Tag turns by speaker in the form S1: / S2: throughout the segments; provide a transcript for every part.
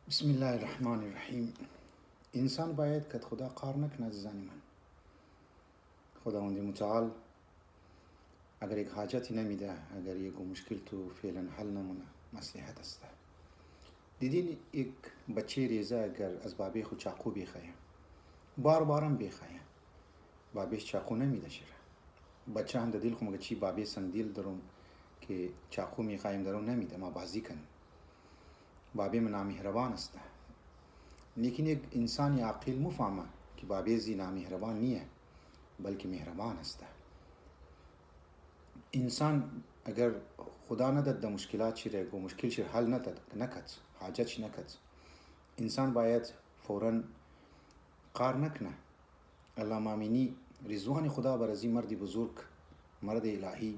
S1: बिस्मिल्लाहिर्रहमानिर्रहीम। इंसान बायद कद खुदा कार नकन अज़ीज़ानी मन खुदावंद मुताल अगर एक हाजत ही नमीदा अगर ये गो मुश्किल तो फ़ेलन हल नमुना मसलहत अस्ता दीदी एक बच्चे रेज़ा अगर असबाबे खु चाकू बेखाया बार बारम बेखाया बाबे चाकू नमीदा शिरा बच्चा हम दिल खु मगची बाबे संदिल दरुम के चाकू में खायम दरुम नमीदा मा बाजी कन बाबे में नामेहरबान अस्ता लेकिन एक इंसान आकिल मुफामा कि बाबे जी नामेहरबान नहीं है बल्कि मेहरबान अस्ता इंसान अगर खुदा न दद मुश्किलात शिरे गो मुश्किल शिर हल नकच हाजत श नकच इंसान बायद फ़ौरन कार नकना अल्लाह मामिनी रिजवान खुदा बरजी मर्द बुजुर्ग मर्द इलाही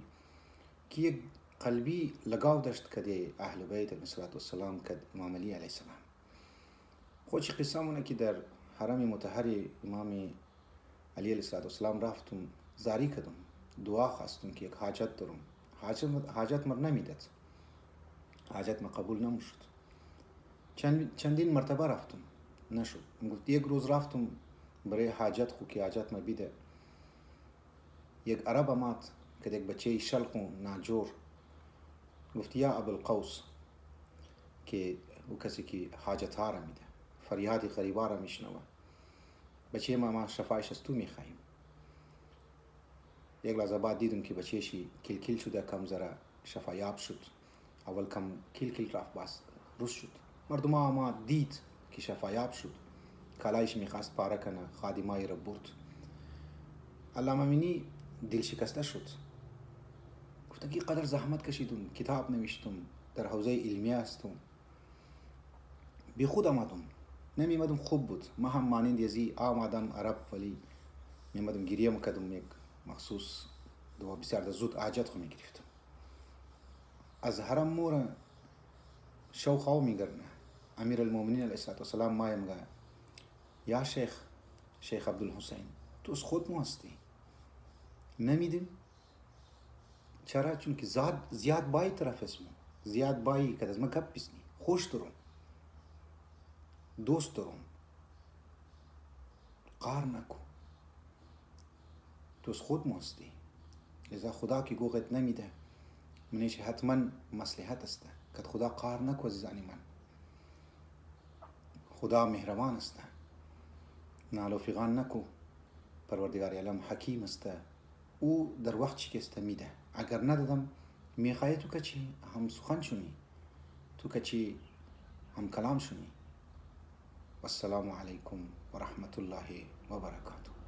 S1: कि एक क़ल्बी लगाव दश्त कदे अहल बैत अलैहिस्सलाम कद इमाम अली अलैहिस्सलाम खुच क़िस्सा मुना कि दर हरम मुतहरी इमाम अली अलैहिस्सलाम राफ्तुम जारी कदम दुआ खास्तुम कि एक हाजत दरुम हाजत मर नमीदत हाजत में कबूल न मुशत चंदीन मरतबा राफ्तुम नशुद गुफ्त एक रोज़ राफ्तुम बरे हाजत खु की हाजत में बिदे एक अरब अमात कद एक बच्चे शल्क़ नाजोर गुफ्तिया अबुल क़ौस के वो कसी की हाजत हार मिदा फरियाद क़रीबार मिशनवा बच्चे मामा शफ़ाई शस्तू में खाइम एक लहज़ा बाद दीदुम की बच्चे शी किल शुदा कम ज़रा शफ़ायाब शुद अवल कम किल राफ बास रुस शुद मर्दुमा आमा दीद की शफ़ायाब शुद कालाइश में ख़ास पारा कना खादिमा रब्बुर्त अल्लामा मिनी दिल शिकस्ता शुद गुफ्तगी कदर ज़हमत कशीदुम किताब नविश्तुम दर हौज़े इल्मिया हस्तुम बेखुद आमादुम नमी मदुम खूब बुद महम मानिंद यजी आमादम अरब वली मेमदुम गिरियम कदुम एक मखसूस दवा बिसार ज़ुद आजत खुमी गिरफ्तम अज हरम मोर शौखाव मिगरना अमीर अलमोमिनीन अलैहिस्सलाम मायमगा या शेख अब्दुल हुसैन तो उस खुद मुहस्ती नमीदिम चरा चूँकि ज़्याद बाई तरफ इसमें ज़्याद बाई कदम कब पिसनी खुश तरुम दोस्त तरुम कार नको तो उस खुद मुहस्ती लिज़ा खुदा की गोगत नमीदा मनीश हतमन मसलहत अस्ता कद खुदा कार नको अज़ीज़ानी मन खुदा मेहरबान अस्ता नालो फ़िगान नको परवरदिगार आलम हकीम अस्ता ओ दर वक्त शिकस्त मीदा अगर न ददम मेखाए तो कची हम सुखन शुनी तो कची हम कलाम शुनी। वस्सलामु अलैकुम व रहमतुल्लाहि व बरकातुहू।